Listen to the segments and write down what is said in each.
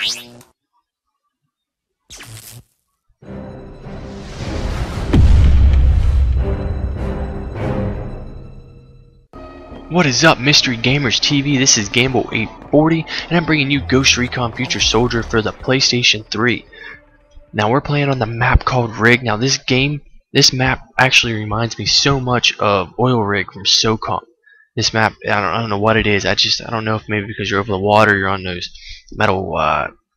What is up, MreGamersTV? This is Gamble840, and I'm bringing you Ghost Recon Future Soldier for the PlayStation 3. Now we're playing on the map called Rig. Now this map actually reminds me so much of Oil Rig from SOCOM. This map, I don't know what it is. I don't know if maybe because you're over the water, you're on those metal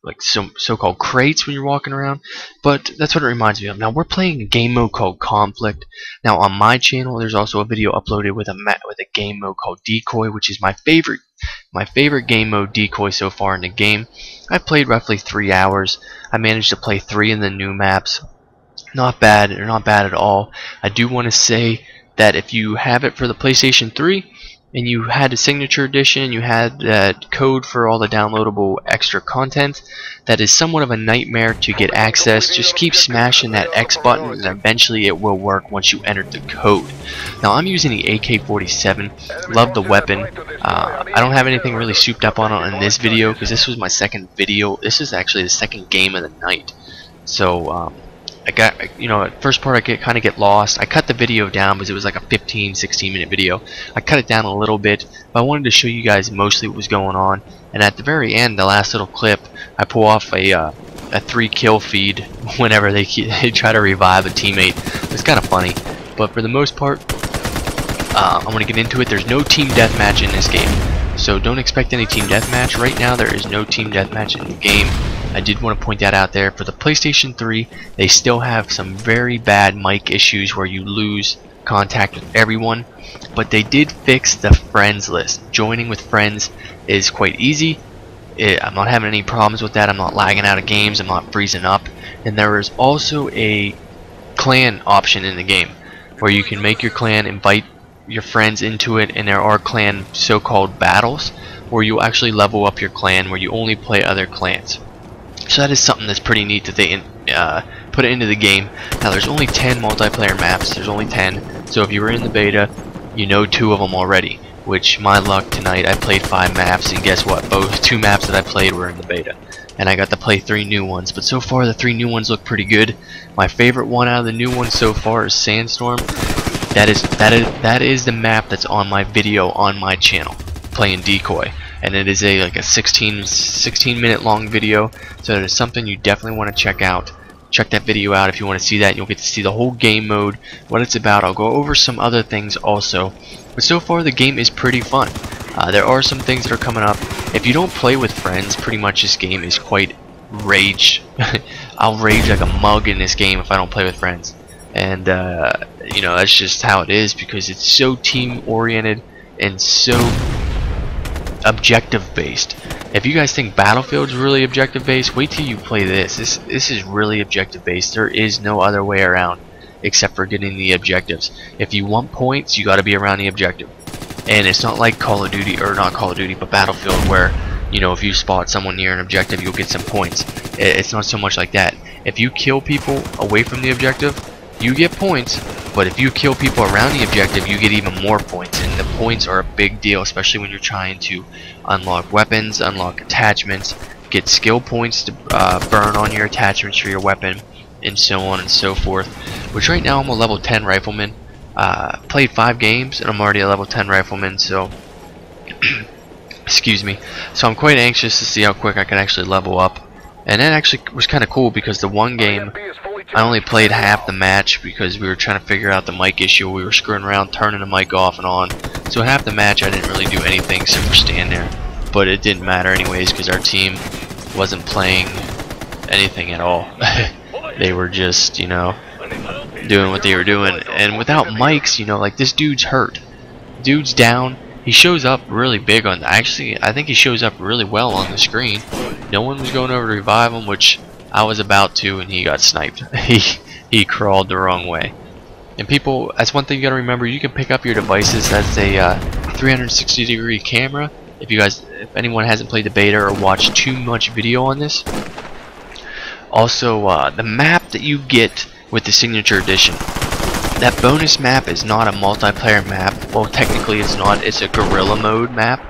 like so-called crates when you're walking around, but that's what it reminds me of. Now we're playing a game mode called Conflict. Now on my channel, there's also a video uploaded with a game mode called Decoy, which is my favorite game mode decoy so far in the game. I played roughly 3 hours. I managed to play 3 in the new maps. Not bad, or not bad at all. I do want to say that if you have it for the PlayStation 3 and you had a signature edition, you had that code for all the downloadable extra content, that is somewhat of a nightmare to get access. Just keep smashing that X button and eventually it will work once you enter the code. Now I'm using the AK-47. Love the weapon. I don't have anything really souped up on it in this video because this was my second video. This is actually the second game of the night. So I got, at first part I kind of get lost. I cut the video down because it was like a 15-16 minute video. I cut it down a little bit, but I wanted to show you guys mostly what was going on. And at the very end, the last little clip, I pull off a 3-kill feed whenever they try to revive a teammate. It's kind of funny, but for the most part, I'm going to get into it. There's no team deathmatch in this game, so don't expect any team deathmatch. Right now there is no team deathmatch in the game. I did want to point that out there. For the PlayStation 3, they still have some very bad mic issues where you lose contact with everyone, but they did fix the friends list. Joining with friends is quite easy. I'm not having any problems with that. I'm not lagging out of games. I'm not freezing up. And there is also a clan option in the game where you can make your clan, invite your friends into it, and there are clan so-called battles where you actually level up your clan, where you only play other clans. So that is something that's pretty neat that they put it into the game. Now there's only 10 multiplayer maps. There's only 10. So if you were in the beta, you know 2 of them already. Which, my luck tonight, I played 5 maps, and guess what? Both 2 maps that I played were in the beta. And I got to play 3 new ones. But so far the 3 new ones look pretty good. My favorite one out of the new ones so far is Sandstorm. That is the map that's on my video on my channel, playing Decoy. And it is like a 16 minute long video, so it is something you definitely want to check out. Check that video out if you want to see that. You'll get to see the whole game mode, what it's about. I'll go over some other things also, but so far the game is pretty fun. There are some things that are coming up. If you don't play with friends, pretty much this game is quite rage. I'll rage like a mug in this game if I don't play with friends, and that's just how it is because it's so team oriented and so objective based. If you guys think Battlefield's really objective based, wait till you play this. This is really objective based. There is no other way around except for getting the objectives. If you want points, you got to be around the objective. And it's not like Call of Duty, or not Call of Duty, but Battlefield, where if you spot someone near an objective, you'll get some points. It's not so much like that. If you kill people away from the objective, you get points, but if you kill people around the objective, you get even more points, and the points are a big deal, especially when you're trying to unlock weapons, unlock attachments, get skill points to burn on your attachments for your weapon, and so on and so forth. Which right now I'm a level 10 rifleman. Played 5 games and I'm already a level 10 rifleman, so excuse me. So I'm quite anxious to see how quick I can actually level up. And that actually was kind of cool because the one game I only played half the match because we were trying to figure out the mic issue. We were screwing around, turning the mic off and on. So half the match I didn't really do anything except for stand there. But it didn't matter anyways because our team wasn't playing anything at all. They were just, doing what they were doing. And without mics, like this dude's hurt. Dude's down. He shows up really big on, actually, I think he shows up really well on the screen. No one was going over to revive him, which I was about to, and he got sniped. He crawled the wrong way. And people, that's one thing you gotta remember. You can pick up your devices. That's a 360-degree camera. If anyone hasn't played the beta or watched too much video on this. Also, the map that you get with the signature edition, that bonus map is not a multiplayer map. Well, technically it's not. It's a guerrilla mode map.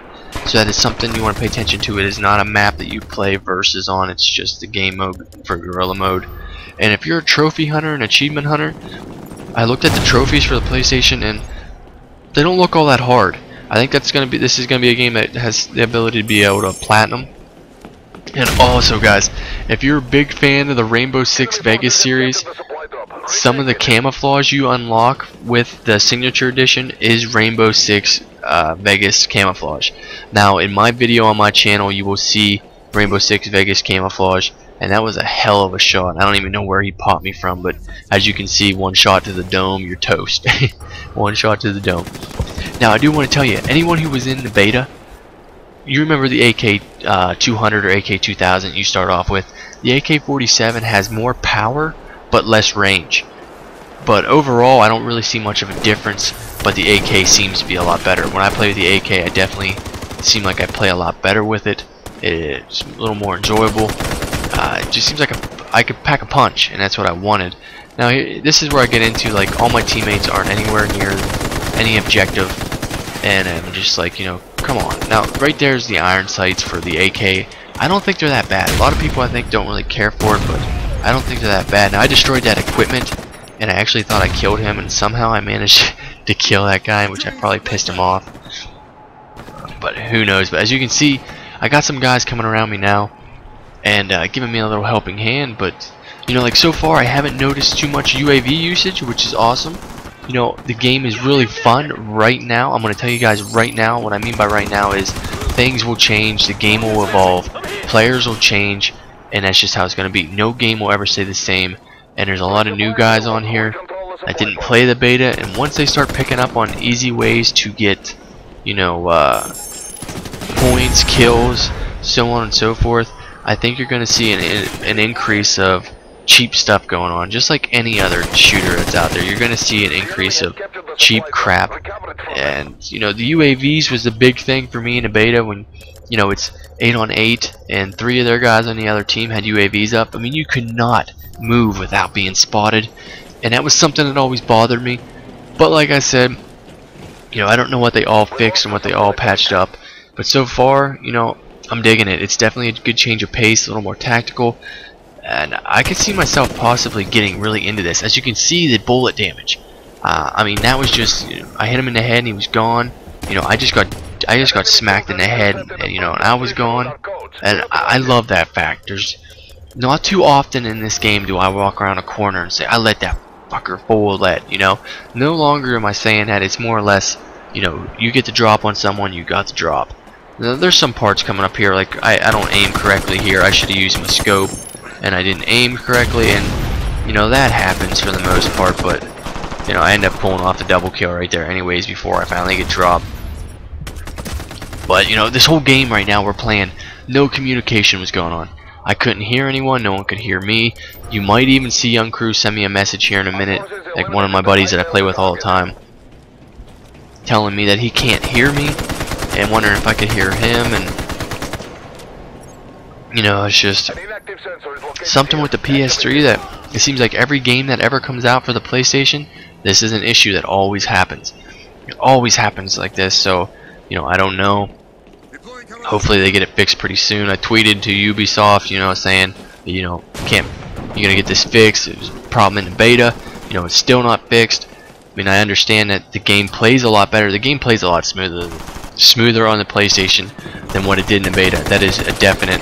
So that is something you want to pay attention to. It is not a map that you play versus on. It's just the game mode for guerrilla mode. And if you're a trophy hunter and achievement hunter, I looked at the trophies for the PlayStation and they don't look all that hard. I think this is gonna be a game that has the ability to be able to platinum. And also, guys, if you're a big fan of the Rainbow Six Vegas series, some of the camouflage you unlock with the Signature Edition is Rainbow Six Vegas camouflage. Now, in my video on my channel, you will see Rainbow Six Vegas camouflage, and that was a hell of a shot. I don't even know where he popped me from, but as you can see, one shot to the dome, you're toast. One shot to the dome. Now, I do want to tell you, anyone who was in the beta, you remember the AK-200 or AK-2000 you start off with. The AK-47 has more power, but less range. But overall, I don't really see much of a difference, but the AK seems to be a lot better. When I play with the AK, I definitely seem like I play a lot better with it. It's a little more enjoyable. It just seems like I could pack a punch, and that's what I wanted. Now, this is where I get into, like, all my teammates aren't anywhere near any objective, and I'm just like, you know, come on. Now, right there's the iron sights for the AK. I don't think they're that bad. A lot of people, I think, don't really care for it, but I don't think they're that bad. Now, I destroyed that equipment, and I actually thought I killed him, and somehow I managed to kill that guy, which I probably pissed him off. But who knows? But as you can see, I got some guys coming around me now, and giving me a little helping hand. But you know, like, so far I haven't noticed too much UAV usage, which is awesome. You know, the game is really fun right now. I'm going to tell you guys right now. What I mean by right now is things will change, the game will evolve, players will change, and that's just how it's going to be. No game will ever stay the same, and there's a lot of new guys on here that didn't play the beta, and once they start picking up on easy ways to get, you know, points, kills, so on and so forth, I think you're going to see an increase of cheap stuff going on. Just like any other shooter that's out there, you're going to see an increase of cheap crap. And you know, the UAVs was the big thing for me in the beta, when you know it's 8 on 8 and 3 of their guys on the other team had UAVs up. I mean, you could not move without being spotted, and that was something that always bothered me. But like I said, you know, I don't know what they all fixed and what they all patched up, but so far, you know, I'm digging it. It's definitely a good change of pace, a little more tactical, and I could see myself possibly getting really into this. As you can see, the bullet damage. I mean, that was just, you know, I hit him in the head and he was gone. You know, I just got smacked in the head, and you know, and I was gone. And I love that fact. There's not too often in this game do I walk around a corner and say, I let that fucker full let, you know. No longer am I saying that. It's more or less, you know, you get the drop on someone, you got the drop. Now, there's some parts coming up here, like I don't aim correctly here. I should have used my scope, and I didn't aim correctly, and you know, that happens for the most part. But you know, I end up pulling off the double kill right there anyways before I finally get dropped. But you know, this whole game right now we're playing, no communication was going on. I couldn't hear anyone, no one could hear me. You might even see Young Crew send me a message here in a minute, like one of my buddies that I play with all the time, telling me that he can't hear me and wondering if I could hear him. And you know, it's just something with the PS3 that it seems like every game that ever comes out for the PlayStation, this is an issue that always happens. It always happens like this. So you know, I don't know. Hopefully they get it fixed pretty soon. I tweeted to Ubisoft, you know, saying, you know, you're gonna get this fixed. It was a problem in the beta. You know, it's still not fixed. I mean, I understand that the game plays a lot better. The game plays a lot smoother on the PlayStation than what it did in the beta. That is a definite.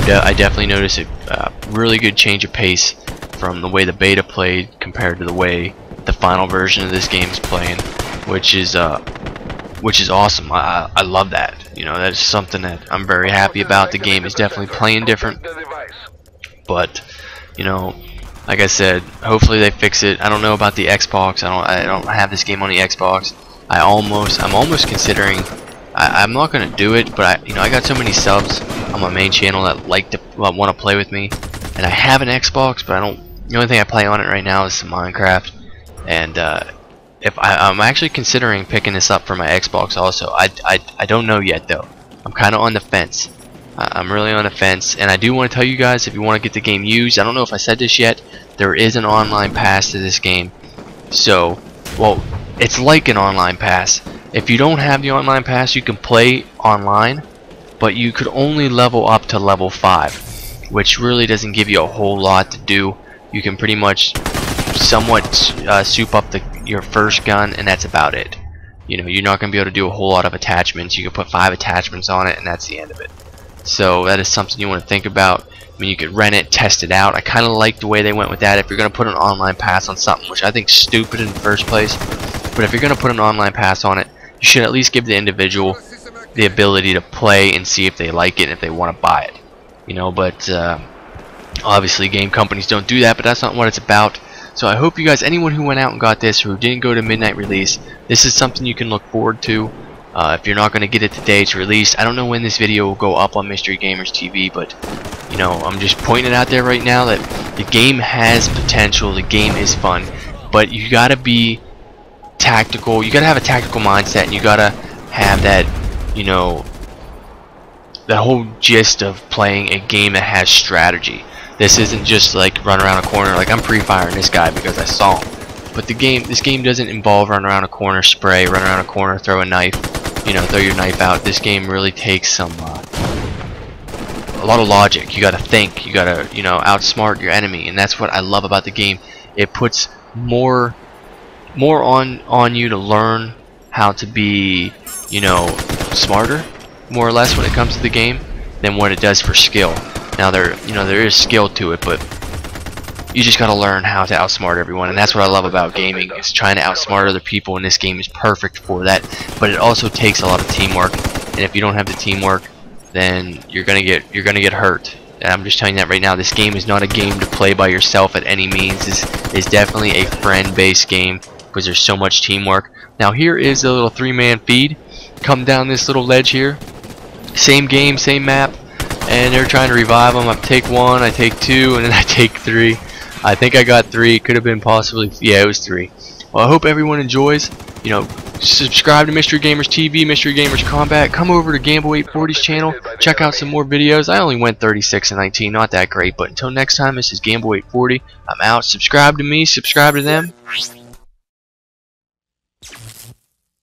I definitely noticed a really good change of pace from the way the beta played compared to the way the final version of this game is playing, which is awesome. I love that. You know, that is something that I'm very happy about. The game is definitely playing different, but you know, like I said, hopefully they fix it. I don't know about the Xbox. I don't have this game on the Xbox. I'm almost considering. I'm not gonna do it, but I got so many subs on my main channel that want to play with me, and I have an Xbox, but I don't. The only thing I play on it right now is some Minecraft, and if I'm actually considering picking this up for my Xbox also. I don't know yet though. I'm kind of on the fence. I'm really on the fence, and I do want to tell you guys, if you want to get the game used, I don't know if I said this yet, there is an online pass to this game. So, well, it's like an online pass. If you don't have the online pass, you can play online, but you could only level up to level 5, which really doesn't give you a whole lot to do. You can pretty much somewhat soup up your first gun, and that's about it. You know, you're not going to be able to do a whole lot of attachments. You can put 5 attachments on it, and that's the end of it. So that is something you want to think about. I mean, you could rent it, test it out. I kind of like the way they went with that. If you're going to put an online pass on something, which I think is stupid in the first place, but if you're going to put an online pass on it, you should at least give the individual the ability to play and see if they like it and if they want to buy it. You know, but obviously game companies don't do that, but that's not what it's about. So I hope you guys, anyone who went out and got this, who didn't go to midnight release, this is something you can look forward to. If you're not going to get it today, it's released. I don't know when this video will go up on MreGamersTV, but you know, I'm just pointing it out there right now that the game has potential, the game is fun, but you gotta be tactical. You gotta have a tactical mindset, and you gotta have that, you know, the whole gist of playing a game that has strategy. This isn't just like run around a corner. Like, I'm pre-firing this guy because I saw him. But this game doesn't involve run around a corner, spray, run around a corner, throw a knife, you know, throw your knife out. This game really takes some a lot of logic. You got to think. You got to, you know, outsmart your enemy, and that's what I love about the game. It puts more on you to learn how to be, you know, smarter, more or less, when it comes to the game than what it does for skill. Now there is skill to it, but you just gotta learn how to outsmart everyone, and that's what I love about gaming, is trying to outsmart other people, and this game is perfect for that. But it also takes a lot of teamwork, and if you don't have the teamwork, then you're gonna get hurt. And I'm just telling you that right now. This game is not a game to play by yourself at any means. This is definitely a friend-based game because there's so much teamwork. Now here is a little 3-man feed. Come down this little ledge here. Same game, same map. And they're trying to revive them. I take 1, I take 2, and then I take 3. I think I got 3. Could have been possibly, yeah, it was 3. Well, I hope everyone enjoys. You know, subscribe to MreGamersTV, MreGamers Combat. Come over to Gamble840's channel. Check out some more videos. I only went 36 and 19, not that great. But until next time, this is Gamble840. I'm out. Subscribe to me, subscribe to them.